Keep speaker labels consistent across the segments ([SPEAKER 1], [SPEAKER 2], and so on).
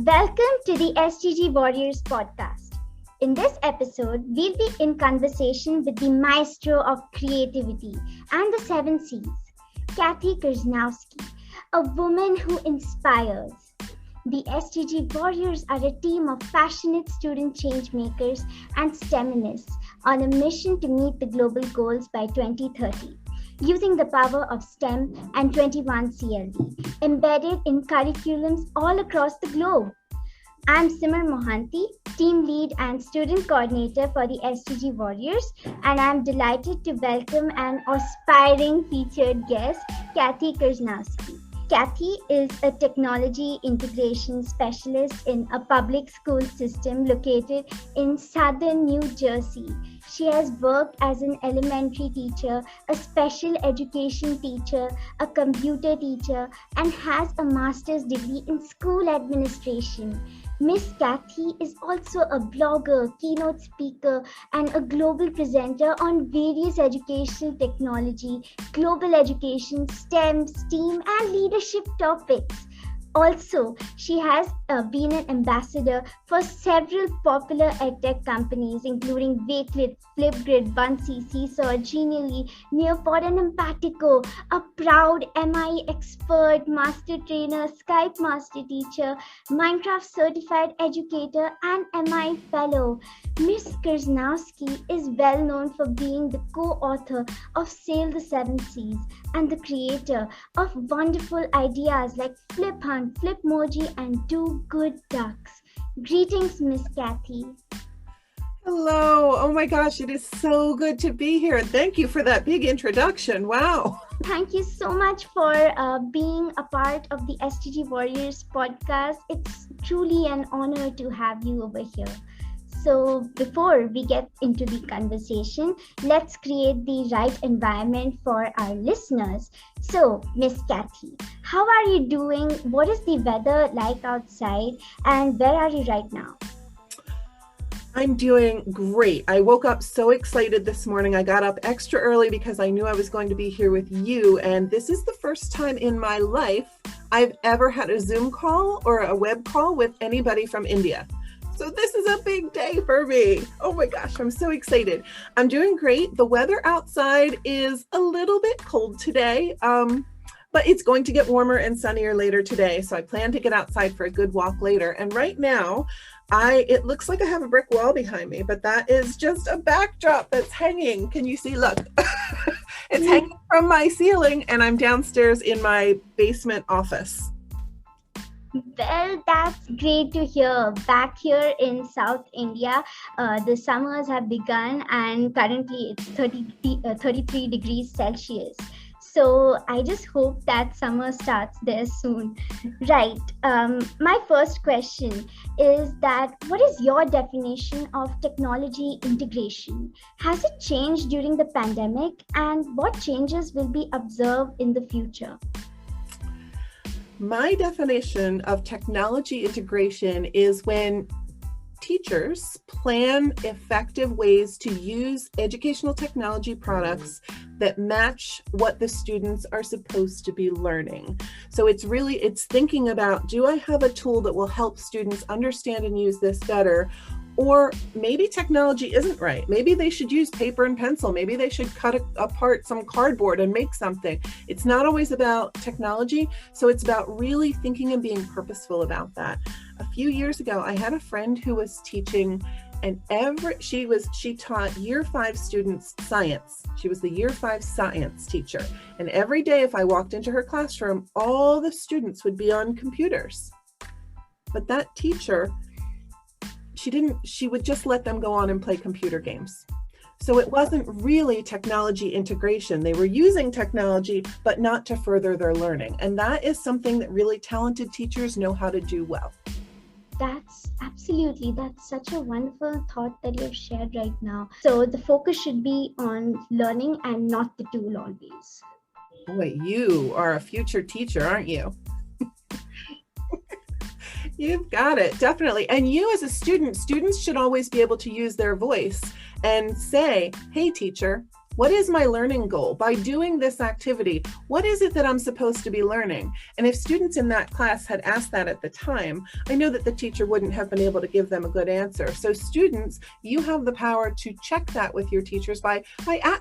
[SPEAKER 1] Welcome to the STG Warriors podcast. In this episode, we'll be in conversation with the Maestro of creativity and the 7 C's, Kathi Kersznowski, a woman who inspires. The STG Warriors are a team of passionate student change makers and STEMists on a mission to meet the global goals by 2030. Using the power of STEM and 21 CLD, embedded in curriculums all across the globe. I'm Simar Mohanty, Team Lead and Student Coordinator for the STG Warriors, and I'm delighted to welcome an aspiring featured guest, Kathi Kersznowski. Kathi is a technology integration specialist in a public school system located in southern New Jersey. She has worked as an elementary teacher, a special education teacher, a computer teacher, and has a master's degree in school administration. Miss Kathi is also a blogger, keynote speaker, and a global presenter on various educational technology, global education, STEM, STEAM, and leadership topics. Also, she has been an ambassador for several popular EdTech companies, including Wakelet, Flipgrid, Buncee, Seesaw, Genially, Nearpod, and Empatico. A proud MIEExpert, Master Trainer, Skype Master Teacher, Minecraft Certified Educator, and MIE Fellow. Miss Kersznowski is well known for being the co-author of Sail the 7 Seas and the creator of wonderful ideas like Flip Hunt, Flipmoji, and Do Good Ducks. Greetings, Miss Kathi.
[SPEAKER 2] Hello. Oh my gosh, it is so good to be here. Thank you for that big introduction. Wow.
[SPEAKER 1] Thank you so much for being a part of the STG Warriors podcast. It's truly an honor to have you over here. So before we get into the conversation, let's create the right environment for our listeners. So, Miss Kathi, how are you doing? What is the weather like outside? And where are you right now?
[SPEAKER 2] I'm doing great. I woke up so excited this morning. I got up extra early because I knew I was going to be here with you. And this is the first time in my life I've ever had a Zoom call or a web call with anybody from India. So this is a big day for me. Oh my gosh, I'm so excited. I'm doing great. The weather outside is a little bit cold today, but it's going to get warmer and sunnier later today. So I plan to get outside for a good walk later. And right now, it looks like I have a brick wall behind me, but that is just a backdrop that's hanging. Can you see? Look, it's hanging from my ceiling and I'm downstairs in my basement office.
[SPEAKER 1] Well, that's great to hear. Back here in South India, the summers have begun and currently it's 33 degrees Celsius. So I just hope that summer starts there soon. Right. My first question is that what is your definition of technology integration? Has it changed during the pandemic, and what changes will be observed in the future?
[SPEAKER 2] My definition of technology integration is when teachers plan effective ways to use educational technology products that match what the students are supposed to be learning. So it's thinking about, do I have a tool that will help students understand and use this better? Or maybe technology isn't right. Maybe they should use paper and pencil. Maybe they should cut apart some cardboard and make something. It's not always about technology. So it's about really thinking and being purposeful about that. A few years ago, I had a friend who was teaching, and she taught year 5 students science. She was the year 5 science teacher. And every day if I walked into her classroom, all the students would be on computers. But that teacher, she would just let them go on and play computer games. So it wasn't really technology integration. They were using technology, but not to further their learning. And that is something that really talented teachers know how to do well.
[SPEAKER 1] That's such a wonderful thought that you've shared right now. So the focus should be on learning and not the tool always.
[SPEAKER 2] Boy, you are a future teacher, aren't you? You've got it, definitely. And you as a student, students should always be able to use their voice and say, hey teacher, What is my learning goal? By doing this activity, what is it that I'm supposed to be learning? And if students in that class had asked that at the time, I know that the teacher wouldn't have been able to give them a good answer. So students, you have the power to check that with your teachers by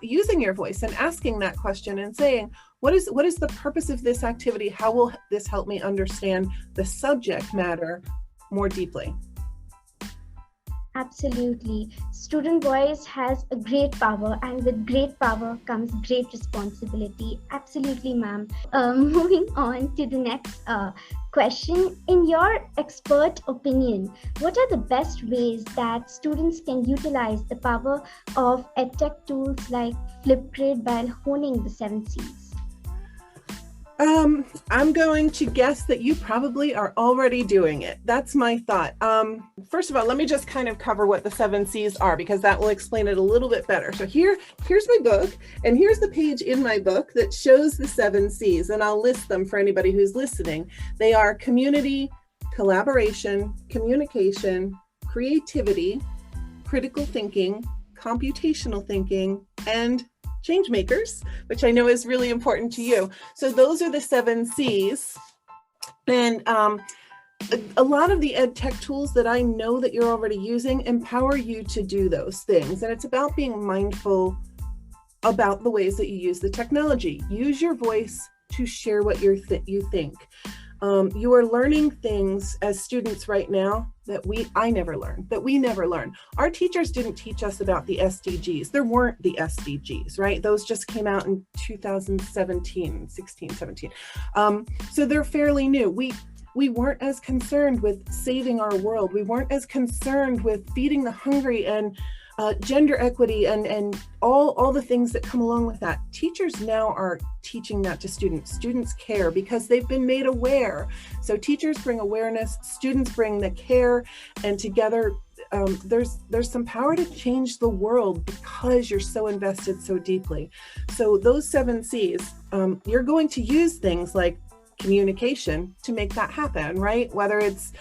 [SPEAKER 2] using your voice and asking that question and saying, what is the purpose of this activity? How will this help me understand the subject matter more deeply?
[SPEAKER 1] Absolutely. Student voice has a great power, and with great power comes great responsibility. Absolutely, ma'am. Moving on to the next question. In your expert opinion, what are the best ways that students can utilize the power of EdTech tools like Flipgrid while honing the 7 C's?
[SPEAKER 2] I'm going to guess that you probably are already doing it. That's my thought. First of all, let me just kind of cover what the 7 C's are, because that will explain it a little bit better. So here's my book, and here's the page in my book that shows the 7 C's, and I'll list them for anybody who's listening. They are community, collaboration, communication, creativity, critical thinking, computational thinking, and change makers, which I know is really important to you. So those are the 7 C's. And a lot of the EdTech tools that I know that you're already using empower you to do those things. And it's about being mindful about the ways that you use the technology. Use your voice to share what you think. You are learning things as students right now that we never learned. Our teachers didn't teach us about the SDGs. There weren't the SDGs, right? Those just came out in 2017, 16, 17. So they're fairly new. We weren't as concerned with saving our world. We weren't as concerned with feeding the hungry and gender equity and all the things that come along with that. Teachers now are teaching that to students. Students care because they've been made aware. So teachers bring awareness, students bring the care, and together there's some power to change the world because you're so invested so deeply. So those 7 C's, you're going to use things like communication to make that happen, right? Whether it's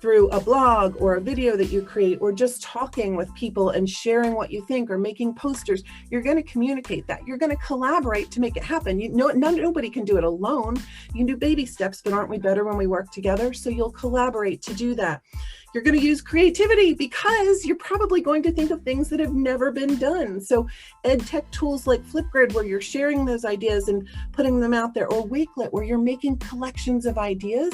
[SPEAKER 2] through a blog or a video that you create, or just talking with people and sharing what you think, or making posters, you're going to communicate that. You're going to collaborate to make it happen. Nobody can do it alone. You can do baby steps, but aren't we better when we work together? So you'll collaborate to do that. You're going to use creativity because you're probably going to think of things that have never been done. So EdTech tools like Flipgrid, where you're sharing those ideas and putting them out there, or Wakelet, where you're making collections of ideas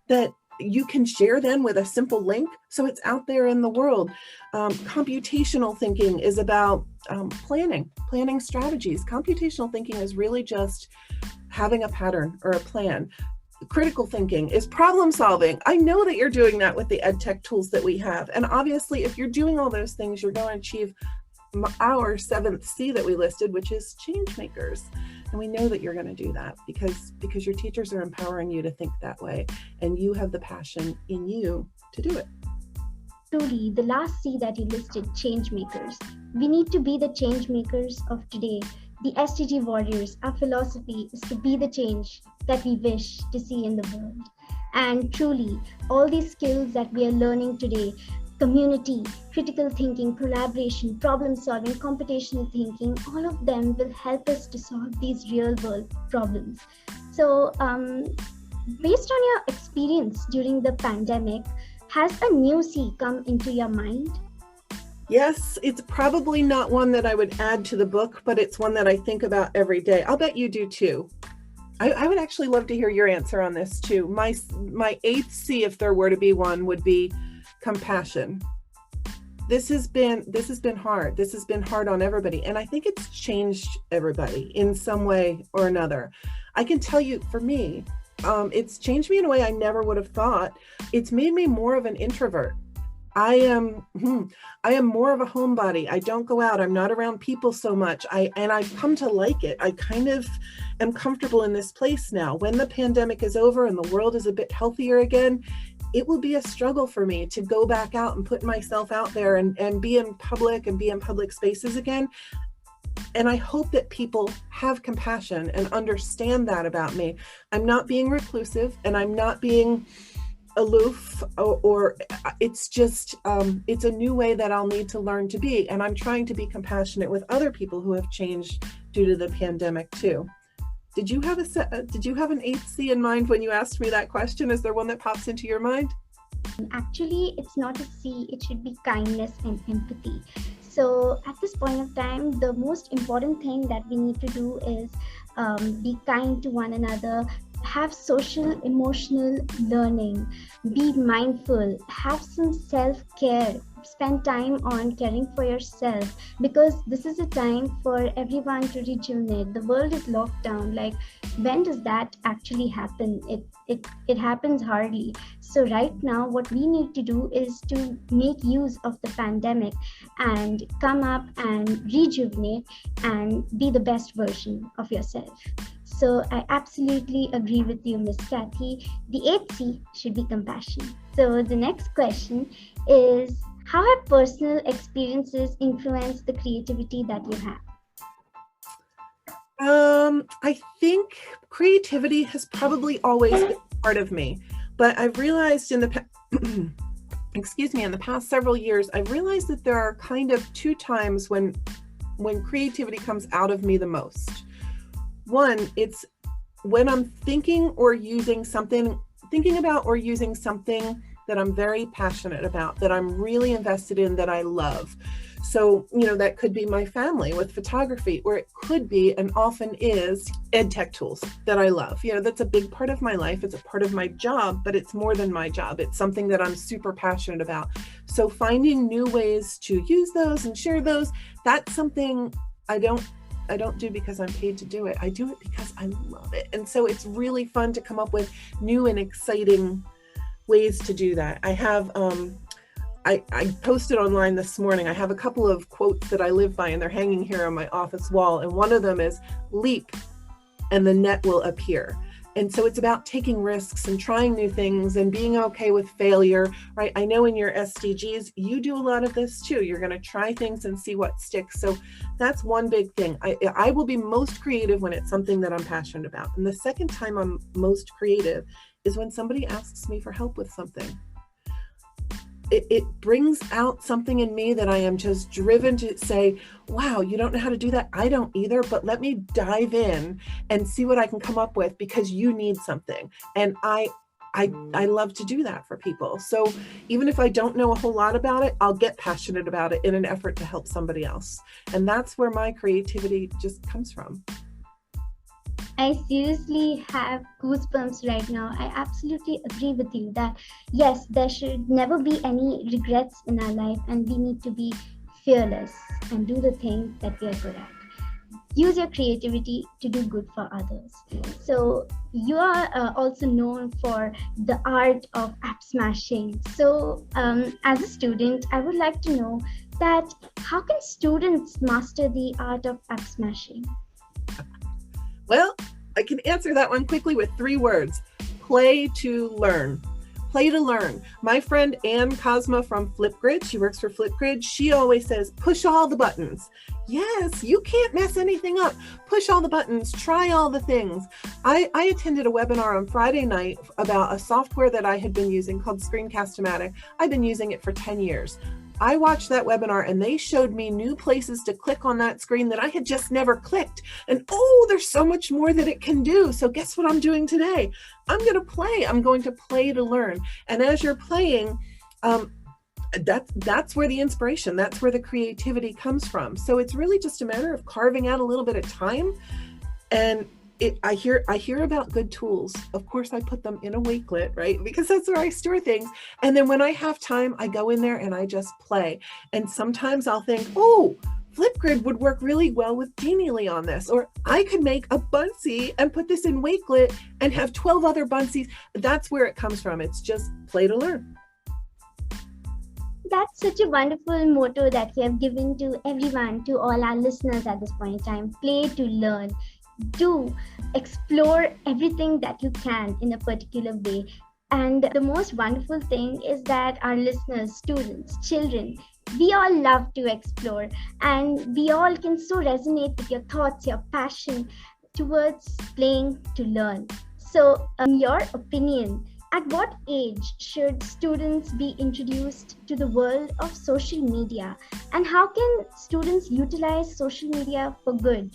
[SPEAKER 2] that you can share them with a simple link, so it's out there in the world. Computational thinking is about planning strategies. Computational thinking is really just having a pattern or a plan. Critical thinking is problem solving. I know that you're doing that with the EdTech tools that we have. And obviously, if you're doing all those things, you're going to achieve our 7th C that we listed, which is change makers. And we know that you're going to do that because your teachers are empowering you to think that way, and you have the passion in you to do it.
[SPEAKER 1] Truly, the last C that you listed, change makers. We need to be the change makers of today. The SDG warriors, our philosophy is to be the change that we wish to see in the world. And truly, all these skills that we are learning today, community, critical thinking, collaboration, problem solving, computational thinking, all of them will help us to solve these real world problems. So based on your experience during the pandemic, has a new C come into your mind?
[SPEAKER 2] Yes, it's probably not one that I would add to the book, but it's one that I think about every day. I'll bet you do too. I would actually love to hear your answer on this too. My 8th C, if there were to be one, would be compassion. This has been hard. This has been hard on everybody. And I think it's changed everybody in some way or another. I can tell you, for me, it's changed me in a way I never would have thought. It's made me more of an introvert. I am more of a homebody. I don't go out. I'm not around people so much. I've come to like it. I kind of am comfortable in this place now. When the pandemic is over and the world is a bit healthier again, it will be a struggle for me to go back out and put myself out there and be in public and be in public spaces again. And I hope that people have compassion and understand that about me. I'm not being reclusive, and I'm not being aloof, or it's just, it's a new way that I'll need to learn to be. And I'm trying to be compassionate with other people who have changed due to the pandemic too. Did you have an 8C in mind when you asked me that question? Is there one that pops into your mind?
[SPEAKER 1] Actually, it's not a C, it should be kindness and empathy. So at this point of time, the most important thing that we need to do is be kind to one another, have social emotional learning, be mindful, have some self-care, spend time on caring for yourself, because this is a time for everyone to rejuvenate. The world is locked down. Like, when does that actually happen? It happens hardly. So right now, what we need to do is to make use of the pandemic and come up and rejuvenate and be the best version of yourself. So I absolutely agree with you, Miss Kathi. The 8C should be compassion. So the next question is, how have personal experiences influenced the creativity that you have?
[SPEAKER 2] I think creativity has probably always been part of me, but I've realized in the past several years, I've realized that there are kind of two times when creativity comes out of me the most. One, it's when I'm thinking about or using something that I'm very passionate about, that I'm really invested in, that I love. So, that could be my family with photography, or it could be, and often is, EdTech tools that I love. That's a big part of my life. It's a part of my job, but it's more than my job. It's something that I'm super passionate about. So finding new ways to use those and share those, that's something I don't do because I'm paid to do it. I do it because I love it. And so it's really fun to come up with new and exciting ways to do that. I have, I posted online this morning, I have a couple of quotes that I live by, and they're hanging here on my office wall. And one of them is, leap and the net will appear. And so it's about taking risks and trying new things and being okay with failure, right? I know in your SDGs, you do a lot of this too. You're going to try things and see what sticks. So that's one big thing. I will be most creative when it's something that I'm passionate about. And the second time I'm most creative is when somebody asks me for help with something. It brings out something in me that I am just driven to say, wow, you don't know how to do that? I don't either, but let me dive in and see what I can come up with because you need something. And I love to do that for people. So even if I don't know a whole lot about it, I'll get passionate about it in an effort to help somebody else. And that's where my creativity just comes from.
[SPEAKER 1] I seriously have goosebumps right now. I absolutely agree with you that yes, there should never be any regrets in our life, and we need to be fearless and do the things that we are good at. Use your creativity to do good for others. So you are also known for the art of app smashing. So as a student, I would like to know that how can students master the art of app smashing?
[SPEAKER 2] Well, I can answer that one quickly with 3 words: play to learn. Play to learn. My friend Ann Cosma from Flipgrid, she works for Flipgrid, she always says, push all the buttons. Yes, you can't mess anything up. Push all the buttons, try all the things. I attended a webinar on Friday night about a software that I had been using called Screencast-O-Matic. I've been using it for 10 years. I watched that webinar and they showed me new places to click on that screen that I had just never clicked. And oh, there's so much more that it can do. So guess what I'm doing today? I'm going to play. I'm going to play to learn. And as you're playing, that's where the inspiration, that's where the creativity comes from. So it's really just a matter of carving out a little bit of time. And I hear about good tools. Of course, I put them in a Wakelet, right? Because that's where I store things. And then when I have time, I go in there and I just play. And sometimes I'll think, oh, Flipgrid would work really well with Genially on this. Or I could make a Buncee and put this in Wakelet and have 12 other Buncees. That's where it comes from. It's just play to learn.
[SPEAKER 1] That's such a wonderful motto that you have given to everyone, to all our listeners at this point in time. Play to learn. Do explore everything that you can in a particular way. And the most wonderful thing is that our listeners, students, children, we all love to explore, and we all can so resonate with your thoughts, your passion towards playing to learn. So, your opinion, At what age should students be introduced to the world of social media, and how can students utilize social media for good?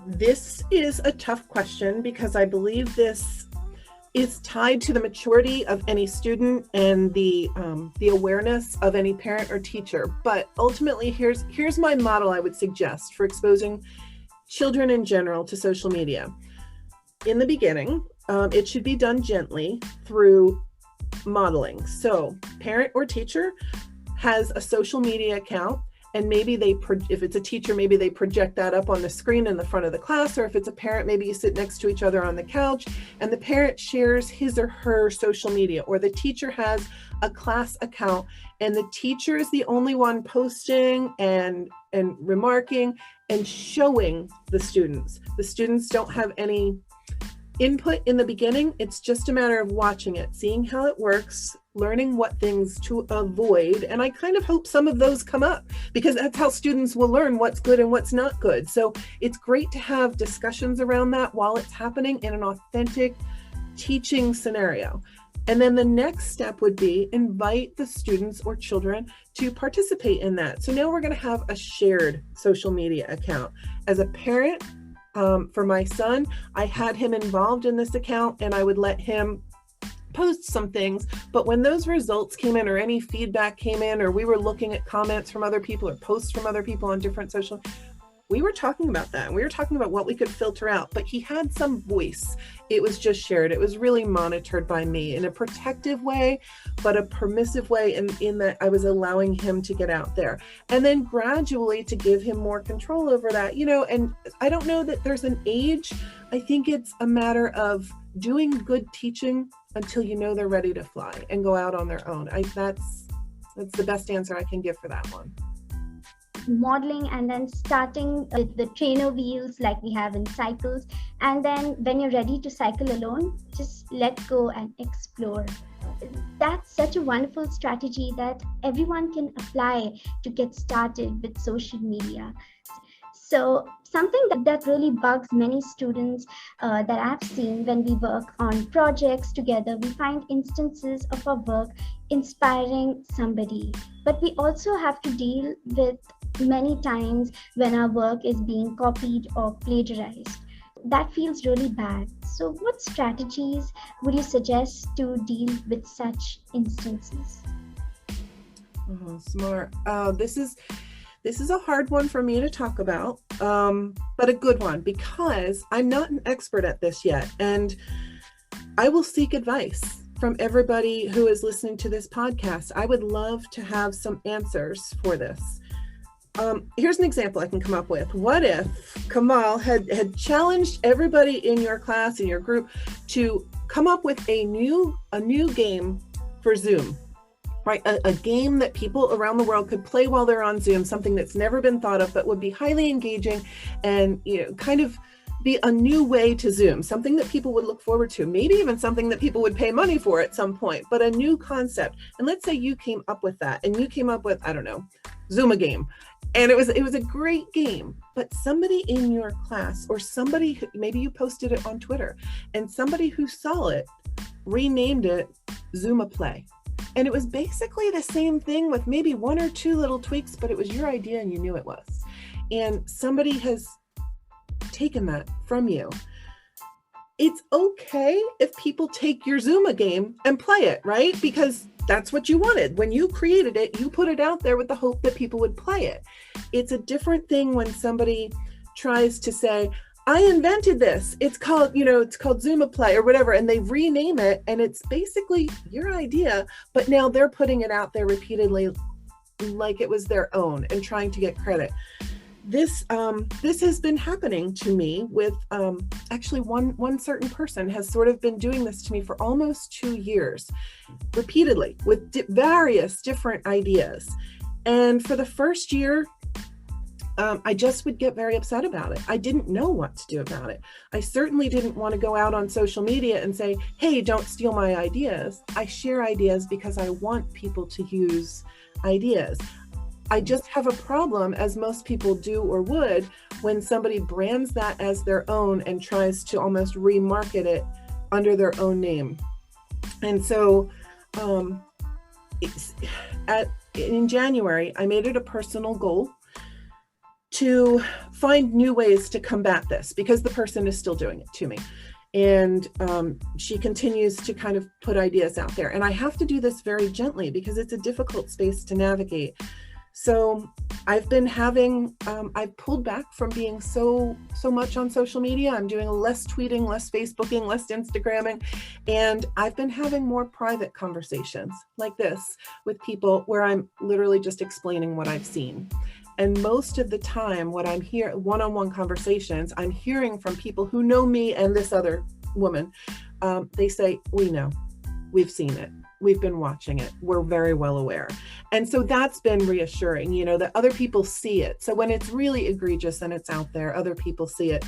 [SPEAKER 2] This is a tough question because I believe this is tied to the maturity of any student and the awareness of any parent or teacher. But ultimately, here's my model I would suggest for exposing children in general to social media. In the beginning, it should be done gently through modeling. So parent or teacher has a social media account, and maybe if it's a teacher, maybe they project that up on the screen in the front of the class, or if it's a parent, maybe you sit next to each other on the couch and the parent shares his or her social media, or the teacher has a class account and the teacher is the only one posting and remarking and showing the students. The students don't have any input in the beginning. It's just a matter of watching it, seeing how it works, learning what things to avoid. And I kind of hope some of those come up because that's how students will learn what's good and what's not good. So it's great to have discussions around that while it's happening in an authentic teaching scenario. And then the next step would be invite the students or children to participate in that. So now we're going to have a shared social media account. As a parent, for my son, I had him involved in this account and I would let him post some things. But when those results came in or any feedback came in, or we were looking at comments from other people or posts from other people on different social, we were talking about that. We were talking about what we could filter out, but he had some voice. It was just shared. It was really monitored by me in a protective way, but a permissive way in that I was allowing him to get out there. And then gradually to give him more control over that, and I don't know that there's an age. I think it's a matter of doing good teaching until they're ready to fly and go out on their own. That's the best answer I can give for that one.
[SPEAKER 1] Modeling and then starting with the trainer wheels like we have in cycles, and then when you're ready to cycle alone, just let go and explore. That's such a wonderful strategy that everyone can apply to get started with social media. So something that really bugs many students that I've seen when we work on projects together, we find instances of our work inspiring somebody, but we also have to deal with many times when our work is being copied or plagiarized. That feels really bad. So what strategies would you suggest to deal with such instances?
[SPEAKER 2] Oh, smart. This is a hard one for me to talk about, but a good one because I'm not an expert at this yet. And I will seek advice from everybody who is listening to this podcast. I would love to have some answers for this. Here's an example I can come up with. What if Kamal had challenged everybody in your class, in your group, to come up with a new game for Zoom, right? A game that people around the world could play while they're on Zoom, something that's never been thought of, but would be highly engaging and kind of be a new way to Zoom, something that people would look forward to, maybe even something that people would pay money for at some point, but a new concept. And let's say you came up with that and you came up with, I don't know, Zoom a game. And it was a great game, but somebody in your class or somebody, maybe you posted it on Twitter and somebody who saw it renamed it Zoom a Play. And it was basically the same thing with maybe one or two little tweaks, but it was your idea and you knew it was. And somebody has taken that from you. It's okay if people take your Zoom a game and play it, right? Because that's what you wanted. When you created it, you put it out there with the hope that people would play it. It's a different thing when somebody tries to say, I invented this. It's called Zoom a Play or whatever, and they rename it, and it's basically your idea, but now they're putting it out there repeatedly like it was their own and trying to get credit. This has been happening to me with actually one certain person has sort of been doing this to me for almost 2 years, repeatedly with various different ideas. And for the first year, I just would get very upset about it. I didn't know what to do about it. I certainly didn't want to go out on social media and say, hey, don't steal my ideas. I share ideas because I want people to use ideas. I just have a problem, as most people do or would, when somebody brands that as their own and tries to almost remarket it under their own name. And so in January, I made it a personal goal to find new ways to combat this, because the person is still doing it to me. And she continues to kind of put ideas out there. And I have to do this very gently because it's a difficult space to navigate. So I've been having, I've pulled back from being so much on social media. I'm doing less tweeting, less Facebooking, less Instagramming. And I've been having more private conversations like this with people where I'm literally just explaining what I've seen. And most of the time, what I'm hearing, one-on-one conversations, I'm hearing from people who know me and this other woman. They say, we know, we've seen it. We've been watching it. We're very well aware. And so that's been reassuring, that other people see it. So when it's really egregious and it's out there, other people see it.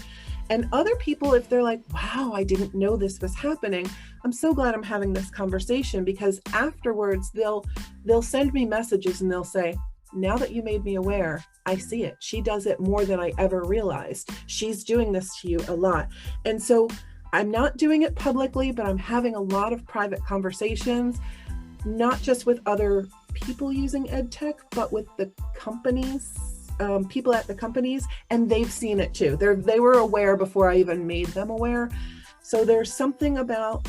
[SPEAKER 2] And other people, if they're like, wow, I didn't know this was happening, I'm so glad I'm having this conversation, because afterwards they'll send me messages and they'll say, now that you made me aware, I see it. She does it more than I ever realized. She's doing this to you a lot. And so I'm not doing it publicly, but I'm having a lot of private conversations, not just with other people using EdTech, but with the companies, people at the companies, and they've seen it too. They were aware before I even made them aware. So there's something about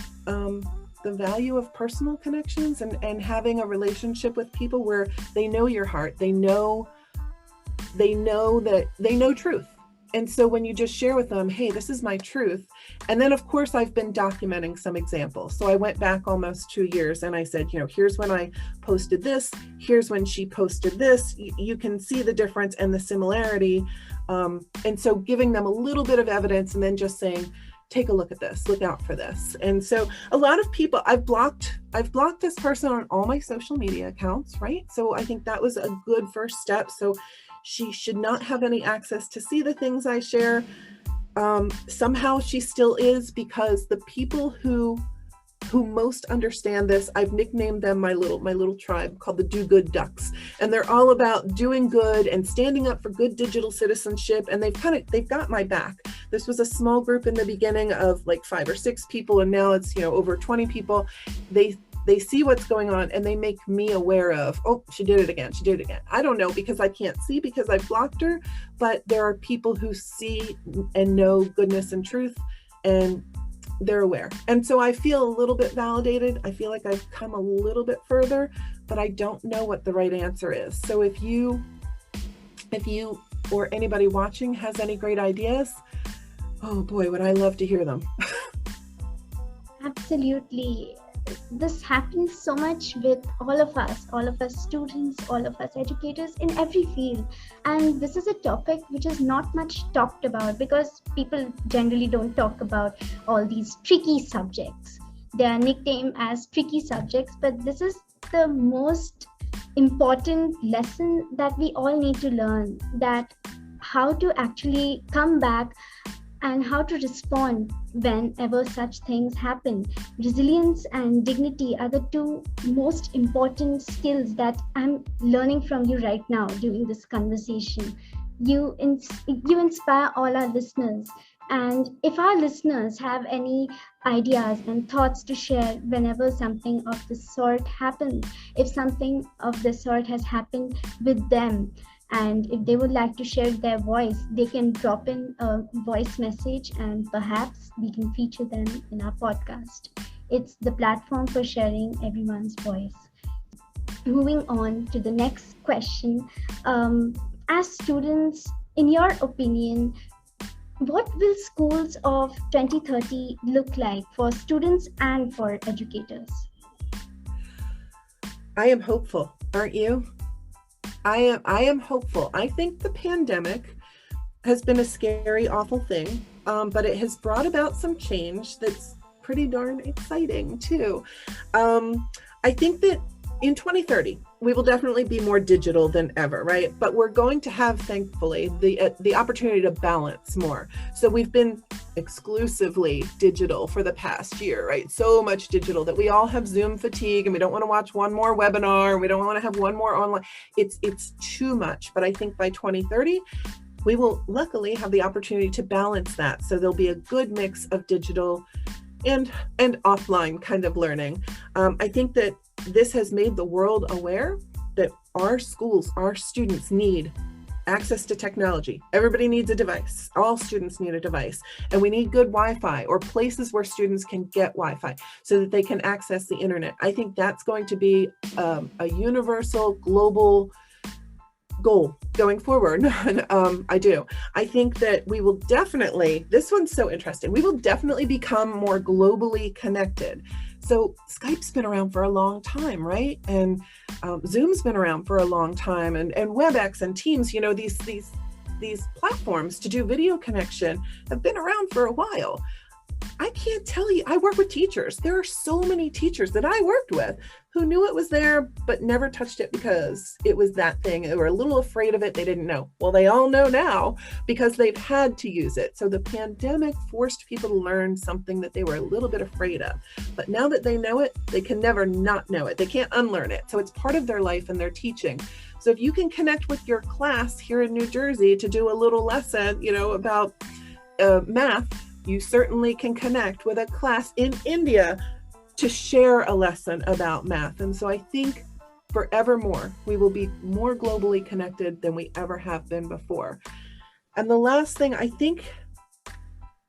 [SPEAKER 2] the value of personal connections and having a relationship with people where they know your heart, they know truth. And so when you just share with them, hey, this is my truth. And then of course I've been documenting some examples. So I went back almost 2 years and I said, here's when I posted this, here's when she posted this. You can see the difference and the similarity. And so giving them a little bit of evidence and then just saying, take a look at this, look out for this. And so a lot of people, I've blocked this person on all my social media accounts, right? So I think that was a good first step. So she should not have any access to see the things I share. Somehow she still is, because the people who most understand this, I've nicknamed them my little tribe called the Do Good Ducks. And they're all about doing good and standing up for good digital citizenship. And they've got my back. This was a small group in the beginning of like 5 or 6 people. And now it's, over 20 people. They see what's going on and they make me aware of, oh, she did it again. I don't know, because I can't see because I've blocked her, but there are people who see and know goodness and truth, and they're aware. And so I feel a little bit validated. I feel like I've come a little bit further, but I don't know what the right answer is. So if you or anybody watching has any great ideas, oh boy, would I love to hear them.
[SPEAKER 1] Absolutely. This happens so much with all of us students, all of us educators in every field. And this is a topic which is not much talked about, because people generally don't talk about all these tricky subjects. They are nicknamed as tricky subjects, but this is the most important lesson that we all need to learn, that how to actually come back and how to respond whenever such things happen. Resilience and dignity are the 2 most important skills that I'm learning from you right now during this conversation. You inspire all our listeners. And if our listeners have any ideas and thoughts to share whenever something of this sort happens, if something of this sort has happened with them, and if they would like to share their voice, they can drop in a voice message and perhaps we can feature them in our podcast. It's the platform for sharing everyone's voice. Moving on to the next question. As students, in your opinion, what will schools of 2030 look like for students and for educators?
[SPEAKER 2] I am hopeful, aren't you? I am hopeful. I think the pandemic has been a scary, awful thing, but it has brought about some change that's pretty darn exciting too. I think that in 2030, we will definitely be more digital than ever, right? But we're going to have, thankfully, the opportunity to balance more. So we've been exclusively digital for the past year, right? So much digital that we all have Zoom fatigue and we don't want to watch one more webinar. We don't want to have one more online. It's too much. But I think by 2030, we will luckily have the opportunity to balance that. So there'll be a good mix of digital and offline kind of learning. I think that this has made the world aware that our schools, our students need access to technology. Everybody needs a device. All students need a device. And we need good Wi-Fi, or places where students can get Wi-Fi so that they can access the internet. I think that's going to be a universal global goal going forward. I do. I think that we will definitely, this one's so interesting, we will definitely become more globally connected. So Skype's been around for a long time, right? And Zoom's been around for a long time, and WebEx and Teams, you know, these platforms to do video connection have been around for a while. I can't tell you, I work with teachers. There are so many teachers that I worked with who knew it was there, but never touched it because it was that thing. They were a little afraid of it. They didn't know. Well, they all know now because they've had to use it. So the pandemic forced people to learn something that they were a little bit afraid of. But now that they know it, they can never not know it. They can't unlearn it. So it's part of their life and their teaching. So if you can connect with your class here in New Jersey to do a little lesson, you know, about math, you certainly can connect with a class in India to share a lesson about math. And so I think forevermore, we will be more globally connected than we ever have been before. And the last thing, I think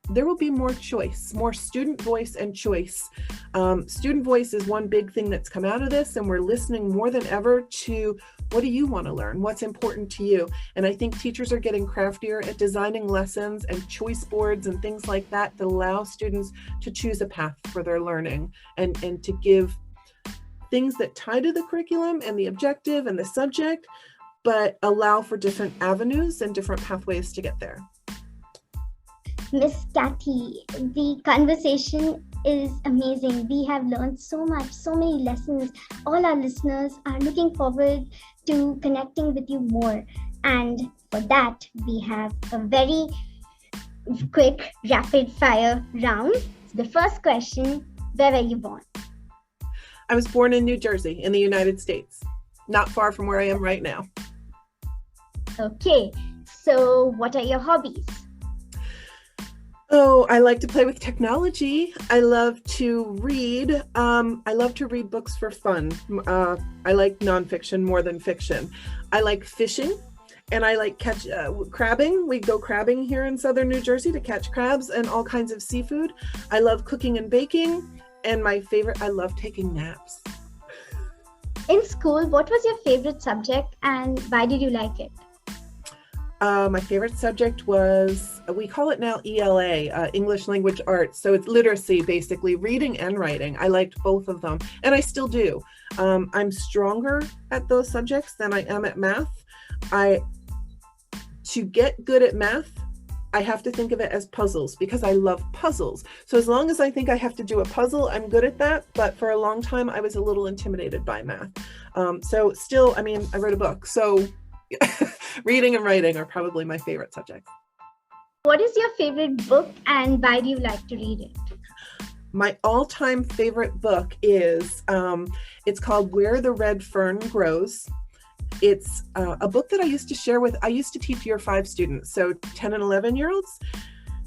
[SPEAKER 2] there will be more choice, more student voice and choice. Student voice is one big thing that's come out of this, and we're listening more than ever to what do you want to learn? What's important to you? And I think teachers are getting craftier at designing lessons and choice boards and things like that that allow students to choose a path for their learning and to give things that tie to the curriculum and the objective and the subject, but allow for different avenues and different pathways to get there.
[SPEAKER 1] Miss Kathi, the conversation is amazing. We have learned so much, so many lessons. All our listeners are looking forward to connecting with you more. And for that, we have a very quick rapid fire round. The first question, where were you born?
[SPEAKER 2] I was born in New Jersey in the United States, not far from where I am right now.
[SPEAKER 1] Okay, so what are your hobbies?
[SPEAKER 2] Oh, I like to play with technology. I love to read. I love to read books for fun. I like nonfiction more than fiction. I like fishing, and I like crabbing. We go crabbing here in southern New Jersey to catch crabs and all kinds of seafood. I love cooking and baking, and my favorite, I love taking naps.
[SPEAKER 1] In school, what was your favorite subject and why did you like it?
[SPEAKER 2] My favorite subject was, we call it now ELA, English Language Arts. So it's literacy, basically, reading and writing. I liked both of them, and I still do. I'm stronger at those subjects than I am at math. To get good at math, I have to think of it as puzzles because I love puzzles. So as long as I think I have to do a puzzle, I'm good at that. But for a long time, I was a little intimidated by math. So still, I mean, I wrote a book. So reading and writing are probably my favorite subjects.
[SPEAKER 1] What is your favorite book and why do you like to read it?
[SPEAKER 2] My all-time favorite book is, it's called Where the Red Fern Grows. It's a book that I used to teach year 5 students, so 10 and 11-year-olds.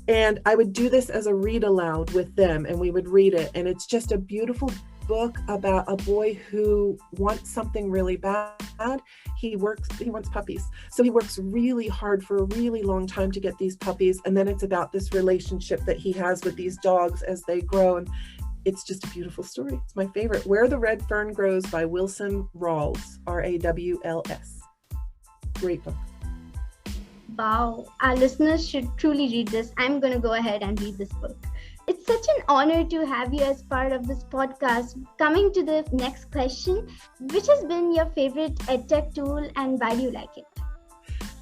[SPEAKER 2] And I would do this as a read aloud with them, and we would read it. And it's just a beautiful book about a boy who wants something really bad. He wants puppies. So he works really hard for a really long time to get these puppies. And then it's about this relationship that he has with these dogs as they grow. And it's just a beautiful story. It's my favorite. Where the Red Fern Grows by Wilson Rawls, Rawls. Great book.
[SPEAKER 1] Wow, our listeners should truly read this. I'm going to go ahead and read this book. It's such an honor to have you as part of this podcast. Coming to the next question, which has been your favorite EdTech tool and why do you like it?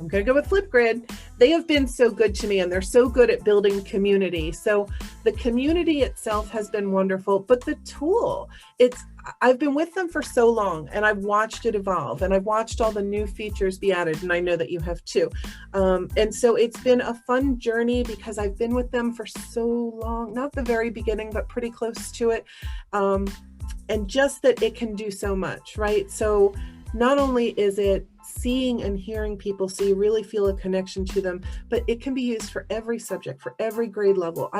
[SPEAKER 2] I'm going to go with Flipgrid. They have been so good to me and they're so good at building community. So the community itself has been wonderful, but the tool, I've been with them for so long and I've watched it evolve and I've watched all the new features be added, and I know that you have too. And so it's been a fun journey because I've been with them for so long, not the very beginning, but pretty close to it. And just that it can do so much, right? So not only is it seeing and hearing people so you really feel a connection to them. But it can be used for every subject, for every grade level,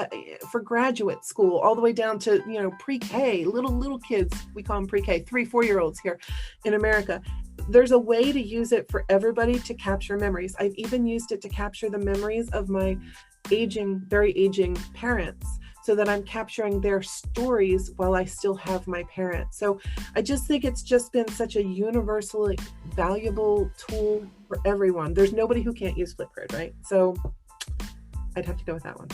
[SPEAKER 2] for graduate school, all the way down to, you know, pre-K, little kids. We call them pre-K, 3-4-year-olds here in America. There's a way to use it for everybody to capture memories. I've even used it to capture the memories of my very aging parents, so that I'm capturing their stories while I still have my parents. So I just think it's just been such a universally valuable tool for everyone. There's nobody who can't use Flipgrid, right? So I'd have to go with that one.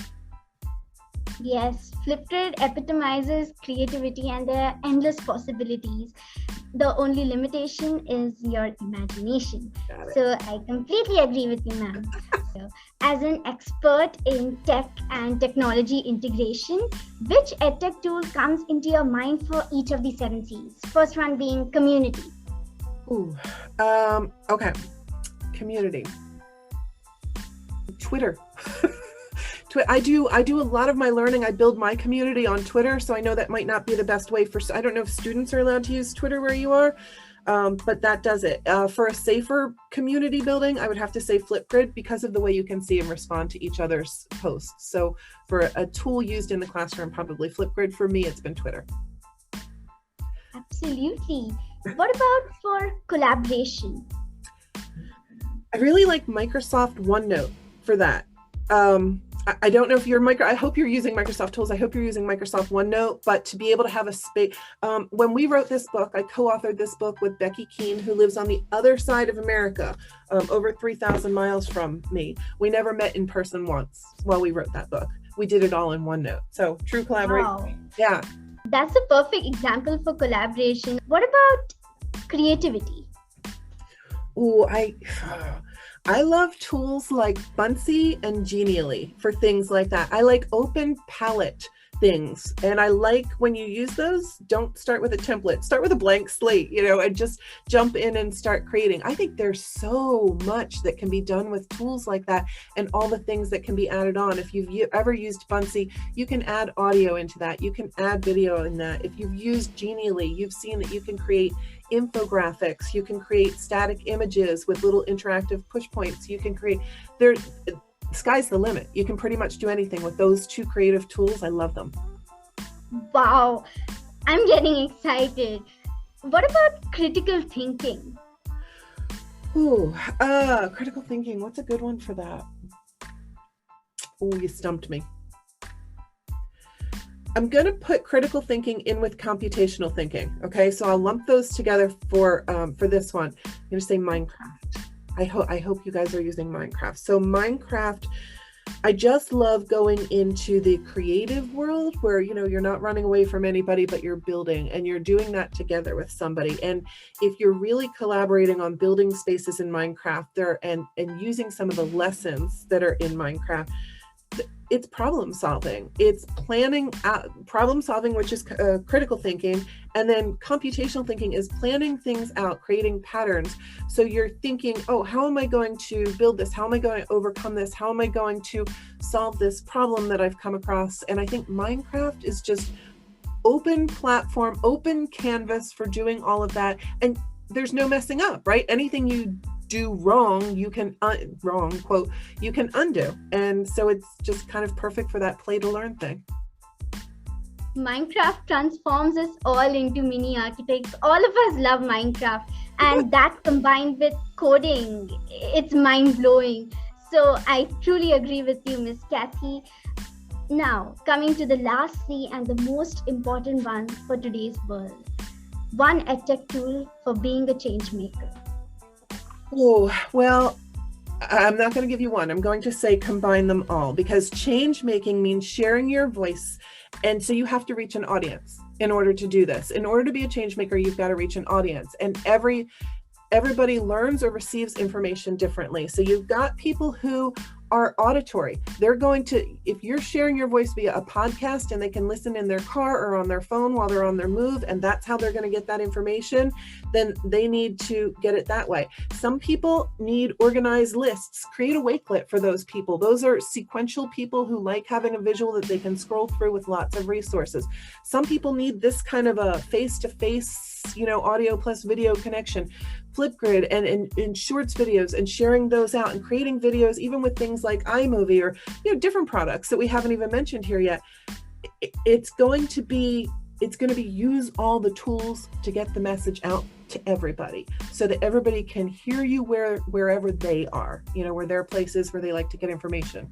[SPEAKER 1] Yes, Flipgrid epitomizes creativity and there are endless possibilities. The only limitation is your imagination. So I completely agree with you, ma'am. So, as an expert in tech and technology integration, which EdTech tool comes into your mind for each of the 7 C's? First one being community.
[SPEAKER 2] Okay. Community. Twitter. I do a lot of my learning. I build my community on Twitter, so I know that might not be the best way for, I don't know if students are allowed to use Twitter where you are, but that does it. For a safer community building, I would have to say Flipgrid because of the way you can see and respond to each other's posts. So for a tool used in the classroom, probably Flipgrid. For me, it's been Twitter.
[SPEAKER 1] Absolutely. What about for collaboration?
[SPEAKER 2] I really like Microsoft OneNote for that. I don't know if I hope you're using Microsoft tools. I hope you're using Microsoft OneNote, but to be able to have a space, when we wrote this book, I co-authored this book with Becky Keene, who lives on the other side of America, over 3,000 miles from me. We never met in person once while we wrote that book. We did it all in OneNote. So true collaboration.
[SPEAKER 1] Wow.
[SPEAKER 2] Yeah.
[SPEAKER 1] That's a perfect example for collaboration. What about creativity?
[SPEAKER 2] I love tools like Buncee and Genially for things like that. I like open palette things. And I like when you use those, don't start with a template, start with a blank slate, and just jump in and start creating. I think there's so much that can be done with tools like that and all the things that can be added on. If you've ever used Buncee, you can add audio into that. You can add video in that. If you've used Genially, you've seen that you can create infographics, you can create static images with little interactive push points. You can create, sky's the limit. You can pretty much do anything with those two creative tools. I love them.
[SPEAKER 1] Wow, I'm getting excited. What about critical thinking?
[SPEAKER 2] Critical thinking. What's a good one for that? You stumped me. I'm going to put critical thinking in with computational thinking. Okay, so I'll lump those together for this one. I'm going to say Minecraft. I hope you guys are using Minecraft. So Minecraft, I just love going into the creative world where, you're not running away from anybody, but you're building and you're doing that together with somebody. And if you're really collaborating on building spaces in Minecraft there and using some of the lessons that are in Minecraft, it's problem solving. It's planning out, problem solving, which is critical thinking. And then computational thinking is planning things out, creating patterns. So you're thinking, how am I going to build this? How am I going to overcome this? How am I going to solve this problem that I've come across? And I think Minecraft is just open platform, open canvas for doing all of that. And there's no messing up, right? Anything you do wrong, you can wrong quote, you can undo. And so it's just kind of perfect for that play to learn thing.
[SPEAKER 1] Minecraft transforms us all into mini architects. All of us love Minecraft, and that combined with coding, it's mind-blowing. So I truly agree with you, Miss Kathi. Now, coming to the last C and the most important one for today's world. One EdTech tool for being a change maker.
[SPEAKER 2] Well, I'm not going to give you one. I'm going to say combine them all, because change making means sharing your voice. And so you have to reach an audience in order to do this. In order to be a change maker, you've got to reach an audience. And everybody learns or receives information differently. So you've got people who are auditory. They're going to, if you're sharing your voice via a podcast and they can listen in their car or on their phone while they're on their move, and that's how they're going to get that information, then they need to get it that way. Some people need organized lists. Create a Wakelet for those people. Those are sequential people who like having a visual that they can scroll through with lots of resources. Some people need this kind of a face-to-face, audio plus video connection. Flipgrid and shorts videos and sharing those out and creating videos, even with things like iMovie or, different products that we haven't even mentioned here yet. It's going to be use all the tools to get the message out to everybody so that everybody can hear you wherever they are, where there are places where they like to get information.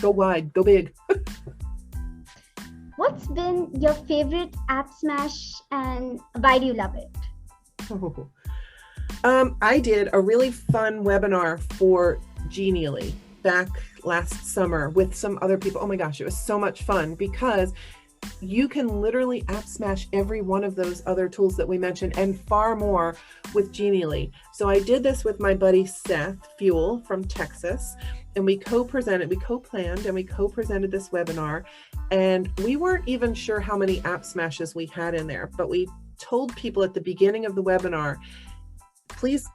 [SPEAKER 2] Go wide, go big.
[SPEAKER 1] What's been your favorite app smash and why do you love it?
[SPEAKER 2] I did a really fun webinar for Genially back last summer with some other people. Oh my gosh, it was so much fun because you can literally app smash every one of those other tools that we mentioned and far more with Genially. So I did this with my buddy Seth Fuel from Texas, and we co-planned and we co-presented this webinar, and we weren't even sure how many app smashes we had in there, but we told people at the beginning of the webinar, please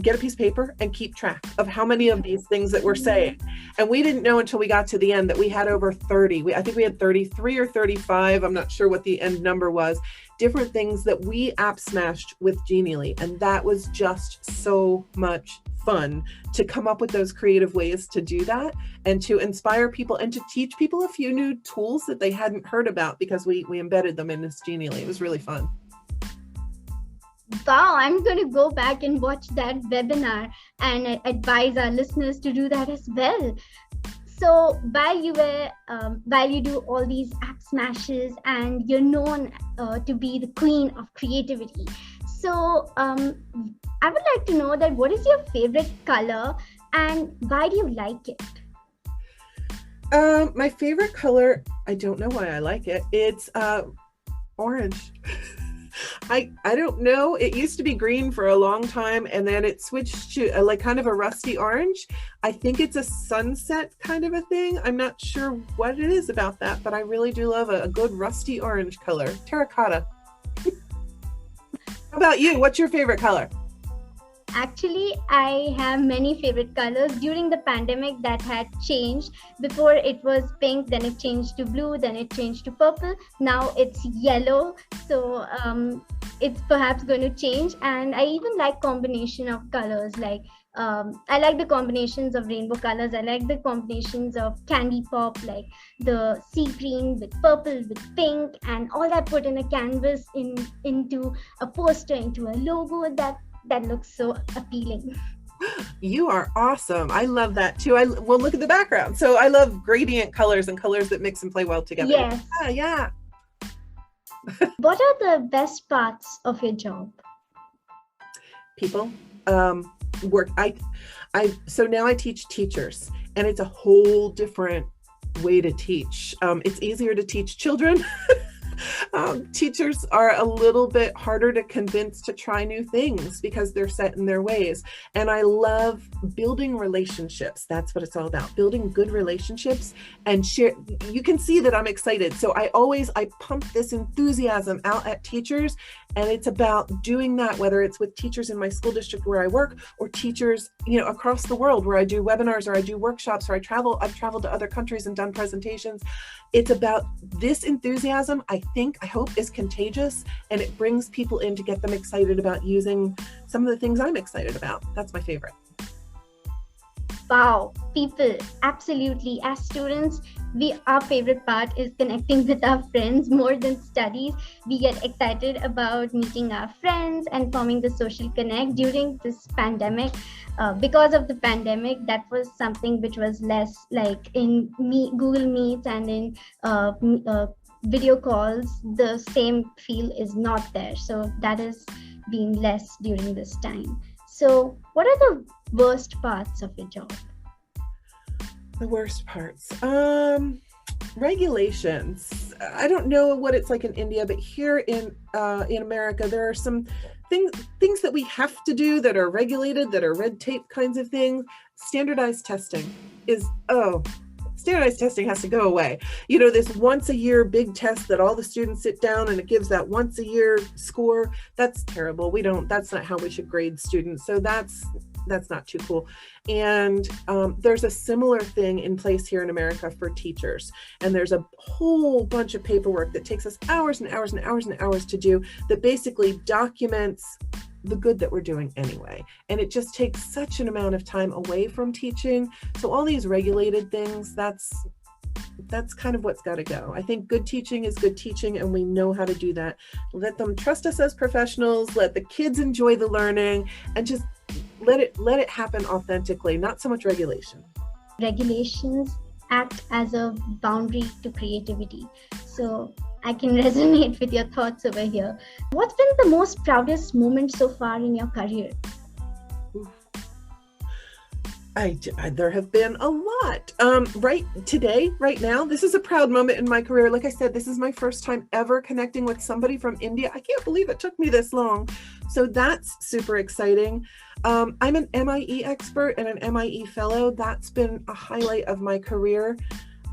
[SPEAKER 2] get a piece of paper and keep track of how many of these things that we're saying. And we didn't know until we got to the end that we had over 30. I think we had 33 or 35. I'm not sure what the end number was. Different things that we app smashed with Genially. And that was just so much fun to come up with those creative ways to do that and to inspire people and to teach people a few new tools that they hadn't heard about because we embedded them in this Genially. It was really fun.
[SPEAKER 1] Wow, I'm going to go back and watch that webinar and advise our listeners to do that as well. So while you do all these app smashes and you're known to be the queen of creativity, so I would like to know that what is your favorite color and why do you like it?
[SPEAKER 2] My favorite color, I don't know why I like it. It's orange. I don't know. It used to be green for a long time and then it switched to like kind of a rusty orange. I think it's a sunset kind of a thing. I'm not sure what it is about that, but I really do love a good rusty orange color. Terracotta. How about you? What's your favorite color?
[SPEAKER 1] Actually, I have many favorite colors. During the pandemic, that had changed. Before it was pink, then it changed to blue, then it changed to purple. Now it's yellow. So it's perhaps going to change. And I even like combination of colors. Like I like the combinations of rainbow colors. I like the combinations of candy pop, like the sea green with purple with pink, and all that put in a canvas into a poster, into a logo that looks so appealing.
[SPEAKER 2] You are awesome. I love that too. Well, look at the background. So I love gradient colors and colors that mix and play well together.
[SPEAKER 1] Yes.
[SPEAKER 2] Yeah.
[SPEAKER 1] What are the best parts of your job?
[SPEAKER 2] People, work. So now I teach teachers, and it's a whole different way to teach. It's easier to teach children. Teachers are a little bit harder to convince to try new things because they're set in their ways. And I love building relationships. That's what it's all about, building good relationships and share. You can see that I'm excited. So I pump this enthusiasm out at teachers, and it's about doing that, whether it's with teachers in my school district where I work or teachers, across the world where I do webinars or I do workshops or I've traveled to other countries and done presentations. It's about this enthusiasm, I hope is contagious, and it brings people in to get them excited about using some of the things I'm excited about. That's my favorite.
[SPEAKER 1] Wow, people, absolutely. As students, our favorite part is connecting with our friends more than studies. We get excited about meeting our friends and forming the social connect during this pandemic. Because of the pandemic, that was something which was less, like in Google Meets and in video calls, the same feel is not there. So that is being less during this time. So what are the worst parts of your job?
[SPEAKER 2] The worst parts. Regulations. I don't know what it's like in India, but here in America, there are some things that we have to do that are regulated, that are red tape kinds of things. Standardized testing has to go away. This once a year big test that all the students sit down and it gives that once a year score. That's terrible. That's not how we should grade students. So that's not too cool. And there's a similar thing in place here in America for teachers. And there's a whole bunch of paperwork that takes us hours and hours and hours and hours to do that basically documents the good that we're doing anyway. And it just takes such an amount of time away from teaching. So all these regulated things, that's kind of what's got to go. I think good teaching is good teaching, and we know how to do that. Let them trust us as professionals, let the kids enjoy the learning, and just let it happen authentically, not so much regulation.
[SPEAKER 1] Regulations act as a boundary to creativity. So I can resonate with your thoughts over here. What's been the most proudest moment so far in your career?
[SPEAKER 2] There have been a lot. Right now, this is a proud moment in my career. Like I said, this is my first time ever connecting with somebody from India. I can't believe it took me this long. So that's super exciting. I'm an MIEExpert and an MIE Fellow. That's been a highlight of my career.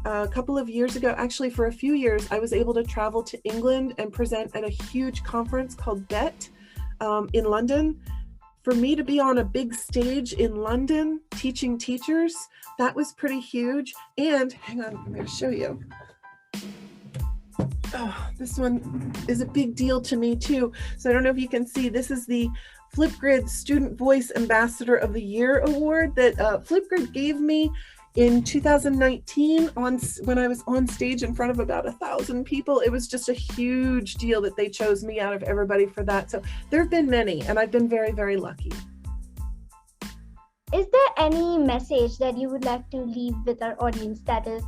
[SPEAKER 2] A couple of years ago, actually for a few years, I was able to travel to England and present at a huge conference called BET in London. For me to be on a big stage in London teaching teachers, that was pretty huge. And hang on, I'm going to show you. Oh, this one is a big deal to me too. So I don't know if you can see, this is the Flipgrid Student Voice Ambassador of the Year Award that Flipgrid gave me in 2019 when I was on stage in front of about 1,000 people. It was just a huge deal that they chose me out of everybody for that. So there have been many, and I've been very, very lucky.
[SPEAKER 1] Is there any message that you would like to leave with our audience? That is,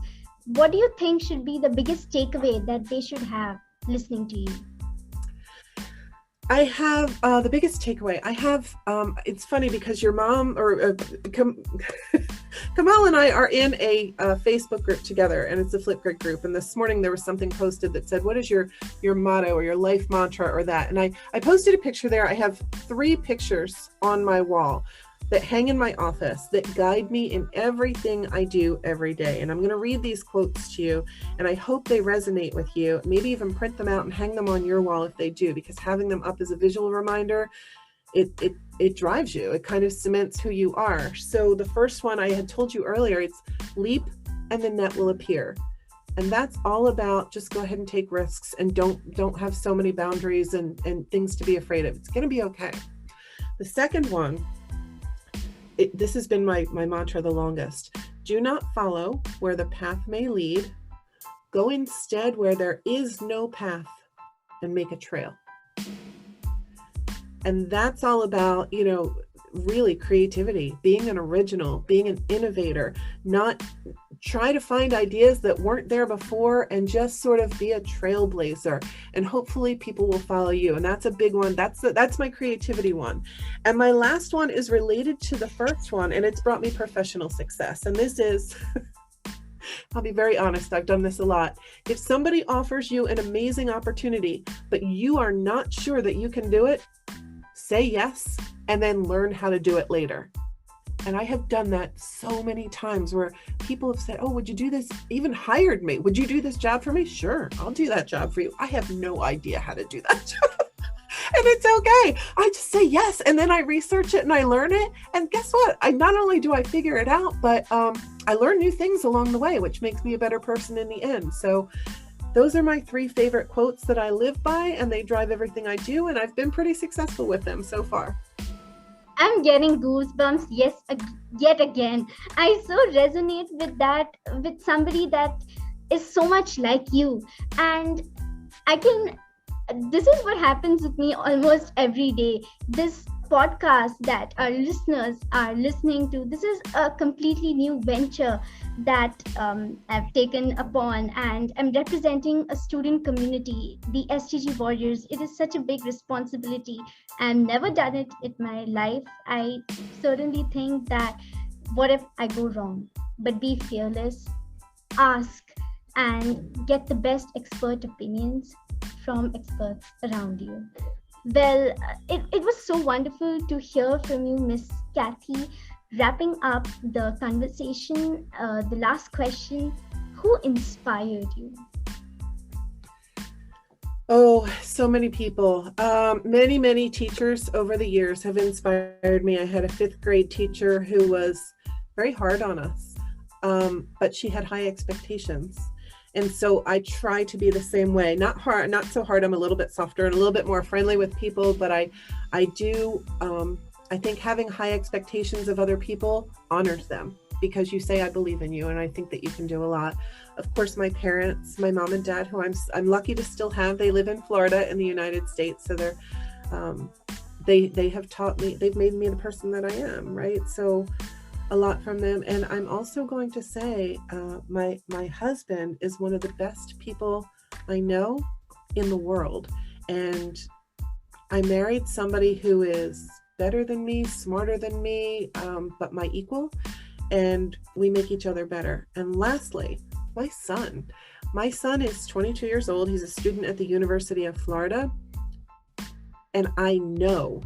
[SPEAKER 1] what do you think should be the biggest takeaway that they should have listening to you?
[SPEAKER 2] I have the biggest takeaway. It's funny because your mom or Kamal and I are in a Facebook group together, and it's a Flipgrid group. And this morning there was something posted that said, what is your motto or your life mantra or that? And I posted a picture there. I have 3 pictures on my wall that hang in my office that guide me in everything I do every day. And I'm going to read these quotes to you, and I hope they resonate with you. Maybe even print them out and hang them on your wall if they do, because having them up as a visual reminder, it drives you. It kind of cements who you are. So the first one I had told you earlier, it's leap and the net will appear. And that's all about just go ahead and take risks and don't have so many boundaries and things to be afraid of. It's going to be okay. The second one, this has been my mantra the longest. Do not follow where the path may lead. Go instead where there is no path and make a trail. And that's all about, really creativity, being an original, being an innovator, not try to find ideas that weren't there before and just sort of be a trailblazer. And hopefully people will follow you. And that's a big one. That's my creativity one. And my last one is related to the first one, and it's brought me professional success. And this is, I'll be very honest, I've done this a lot. If somebody offers you an amazing opportunity, but you are not sure that you can do it, say yes, and then learn how to do it later. And I have done that so many times where people have said, oh, would you do this? Even hired me. Would you do this job for me? Sure, I'll do that job for you. I have no idea how to do that job. And it's okay. I just say yes. And then I research it and I learn it. And guess what? Not only do I figure it out, but I learn new things along the way, which makes me a better person in the end. So those are my 3 favorite quotes that I live by, and they drive everything I do. And I've been pretty successful with them so far.
[SPEAKER 1] I'm getting goosebumps, yet again. I so resonate with that, with somebody that is so much like you. And this is what happens with me almost every day. This podcast that our listeners are listening to, this is a completely new venture that I've taken upon, and I'm representing a student community, the STG Warriors. It is such a big responsibility. I've never done it in my life. I certainly think that what if I go wrong? But be fearless, ask, and get the best expert opinions from experts around you. Well, it was so wonderful to hear from you, Miss Kathi. Wrapping up the conversation, the last question, who inspired you?
[SPEAKER 2] Oh, so many people. Many teachers over the years have inspired me. I had a 5th grade teacher who was very hard on us, but she had high expectations. And so I try to be the same way, not so hard. I'm a little bit softer and a little bit more friendly with people, but I think having high expectations of other people honors them, because you say, I believe in you, and I think that you can do a lot. Of course, my parents, my mom and dad, who I'm lucky to still have, they live in Florida in the United States. So they have taught me, they've made me the person that I am, right? So a lot from them. And I'm also going to say, my husband is one of the best people I know in the world. And I married somebody who is better than me, smarter than me, but my equal. And we make each other better. And lastly, my son is 22 years old. He's a student at the University of Florida. And I know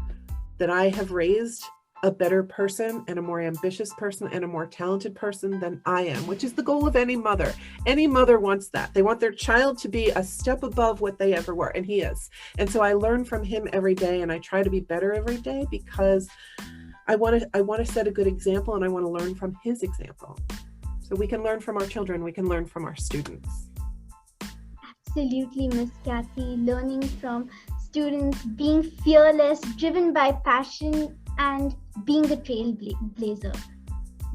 [SPEAKER 2] that I have raised a better person and a more ambitious person and a more talented person than I am, which is the goal of any mother. Any mother wants that. They want their child to be a step above what they ever were, and he is. And so I learn from him every day, and I try to be better every day, because I want to set a good example, and I want to learn from his example. So we can learn from our children, we can learn from our students.
[SPEAKER 1] Absolutely, Miss Kathi. Learning from students, being fearless, driven by passion, and being a trailblazer.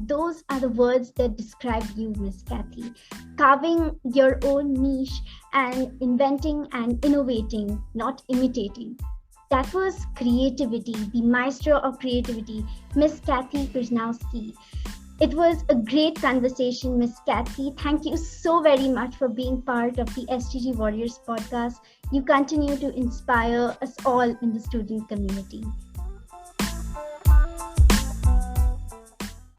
[SPEAKER 1] Those are the words that describe you, Miss Kathi. Carving your own niche and inventing and innovating, not imitating. That was creativity, the maestro of creativity, Miss Kathi Kersznowski. It was a great conversation, Miss Kathi. Thank you so very much for being part of the STG Warriors podcast. You continue to inspire us all in the student community.